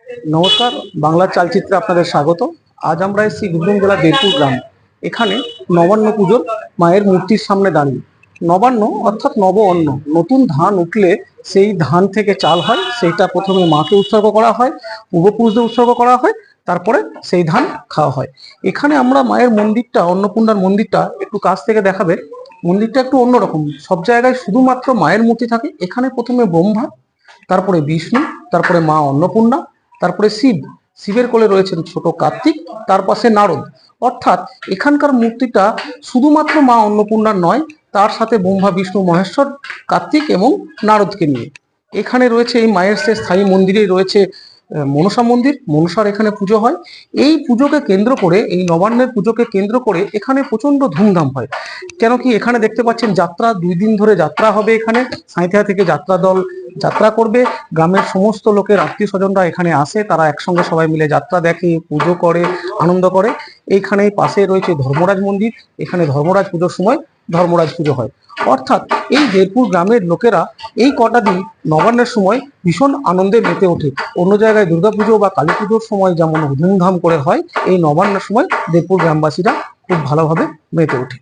নমস্কার, বাংলার চালচিত্রে আপনাদের স্বাগত। আজ আমরা এসেছি বীরভূম জেলা দেরপুর গ্রাম। এখানে নবান্ন পুজোর মায়ের মূর্তির সামনে দাঁড়িয়ে। নবান্ন অর্থাৎ নব অন্ন, নতুন ধান উঠলে সেই ধান থেকে চাল হয়, সেইটা প্রথমে মাকে উৎসর্গ করা হয়, পূর্বপুরুষদের উৎসর্গ করা হয়, তারপরে সেই ধান খাওয়া হয়। এখানে আমরা মায়ের মন্দিরটা, অন্নপূর্ণার মন্দিরটা একটু কাছ থেকে দেখাবে। মন্দিরটা একটু অন্যরকম, সব জায়গায় শুধুমাত্র মায়ের মূর্তি থাকে, এখানে প্রথমে ব্রহ্মা, তারপরে বিষ্ণু, তারপরে মা অন্নপূর্ণা, তারপরে শিব, শিবের কোলে রয়েছেন ছোট কার্তিক, তার পাশে নারদ। অর্থাৎ এখানকার মূর্তিটা শুধুমাত্র মা অন্নপূর্ণার নয়, তার সাথে ব্রহ্মা বিষ্ণু মহেশ্বর, কার্তিক এবং নারদকে নিয়ে। এখানে রয়েছে এই মায়ের সে স্থায়ী মন্দিরেই রয়েছে মনসা মন্দির। মনসার এখানে পুজো হয়। এই পুজোকে কেন্দ্র করে, এই নবান্নের পুজোকে কেন্দ্র করে এখানে প্রচন্ড ধুমধাম হয়। কেন কি, এখানে দেখতে পাচ্ছেন যাত্রা, 2 দিন ধরে যাত্রা হবে। এখানে সাঁইথিয়া থেকে যাত্রা দল যাত্রা করবে। গ্রামের সমস্ত লোকের আত্মীয় স্বজনরা এখানে আসে, তারা একসঙ্গে সবাই মিলে যাত্রা দেখে, পুজো করে, আনন্দ করে। এইখানেই পাশে রয়েছে ধর্মরাজ মন্দির। এখানে ধর্মরাজ পুজোর সময় ধর্মরাজ পুজো হয়। অর্থাৎ এই দেরপুর গ্রামের লোকেরা এই কটা দিন নবান্নের সময় ভীষণ আনন্দে মেতে ওঠে। অন্য জায়গায় দুর্গাপুজো বা কালী পুজোর সময় যেমন ধুমধাম করে হয়, এই নবান্নের সময় দেরপুর গ্রামবাসীরা খুব ভালোভাবে মেতে ওঠে।